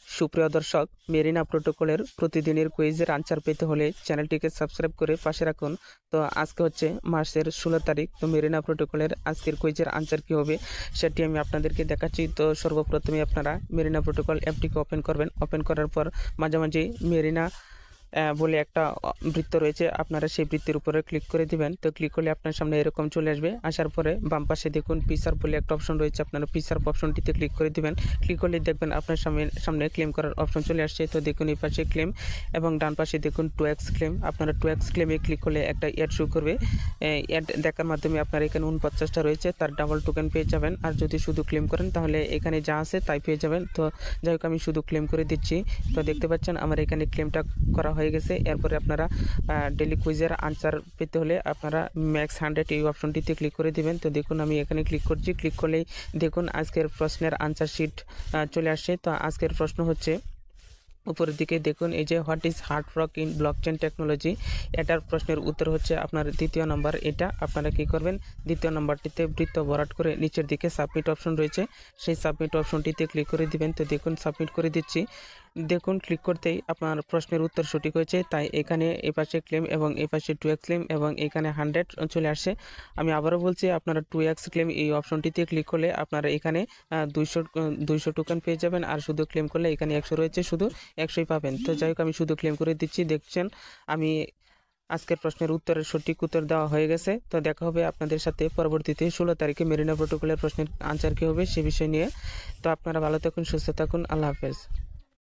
সুপ্রিয় দর্শক, মেরিনা প্রোটোকলের প্রতিদিনের কুইজের আনসার পেতে হলে চ্যানেলটিকে সাবস্ক্রাইব করে পাশে রাখুন। তো আজকে হচ্ছে মার্চের 16 তারিখ। তো মেরিনা প্রোটোকলের আজকের কুইজের আনসার কী হবে সেটি আমি আপনাদেরকে দেখাচ্ছি। তো সর্বপ্রথমে আপনারা মেরিনা প্রোটোকল অ্যাপটিকে ওপেন করবেন। ওপেন করার পর মাঝামাঝি মেরিনা বলে একটা বৃত্ত রয়েছে, আপনারা সেই বৃত্তের উপরে ক্লিক করে দিবেন। তো ক্লিক করলে আপনার সামনে এরকম চলে আসবে। আসার পরে বাম পাশে দেখুন পিসার বলে একটা অপশন রয়েছে, আপনারা পিসার অপশনটিতে ক্লিক করে দিবেন। ক্লিক করলে দেখবেন আপনার সামনে ক্লেম করার অপশন চলে আসছে। তো দেখুন এই পাশে ক্লেম এবং ডান পাশে দেখুন 2x ক্লেম। আপনারা 2x ক্লেমে ক্লিক করলে একটা অ্যাড শো করবে। অ্যাড দেখার মাধ্যমে আপনার এখানে 49টা রয়েছে, তার ডাবল টোকেন পেয়ে যাবেন। আর যদি শুধু ক্লেম করেন তাহলে এখানে যা আছে তাই পেয়ে যাবেন। তো যাই হোক, আমি শুধু ক্লেম করে দিচ্ছি। তো দেখতে পাচ্ছেন আমার এখানে ক্লেমটা করা হয়ে গেছে। এরপরে আপনারা ডেলি কুইজের আনসার পেতে হলে আপনারা ম্যাক্স 100 এই অপশনটিতে ক্লিক করে দিবেন। তো দেখুন আমি এখানে ক্লিক করছি। ক্লিক করলেই দেখুন আজকের প্রশ্নের আনসার শিট চলে আসছে। তো আজকের প্রশ্ন হচ্ছে, উপরের দিকে দেখুন এই যে what is hard fork in blockchain technology, এটার প্রশ্নের উত্তর হচ্ছে আপনার দ্বিতীয় নম্বর। এটা আপনারা কি করবেন, দ্বিতীয় নম্বরটিতে বৃত্ত ভরাট করে নিচের দিকে সাবমিট অপশন রয়েছে, সেই সাবমিট অপশনটিতে ক্লিক করে দিবেন। তো দেখুন সাবমিট করে দিচ্ছি। দেখুন ক্লিক করতেই আপনার প্রশ্নের উত্তর সঠিক হয়েছে, তাই এখানে এই পাশে ক্লেম এবং এই পাশে 2x ক্লেম এবং এখানে 100 চলে আসছে। আমি আবারও বলছি, আপনারা 2x ক্লেম এই অপশনটিতে ক্লিক করলে আপনারা এখানে 200 টোকেন পেয়ে যাবেন। আর শুধু ক্লেম করলে এখানে 100 রয়েছে, শুধু 100ই পাবেন। তো যাই হোক, আমি শুধু ক্লেম করে দিচ্ছি। দেখছেন আমি আজকের প্রশ্নের উত্তরের সঠিক উত্তর দেওয়া হয়ে গেছে। তো দেখা হবে আপনাদের সাথে পরবর্তীতে 16 তারিখে মেরিনা প্রোটোকলের প্রশ্নের আনসার কী হবে সে বিষয় নিয়ে। তো আপনারা ভালো থাকুন, সুস্থ থাকুন, আল্লাহ হাফেজ।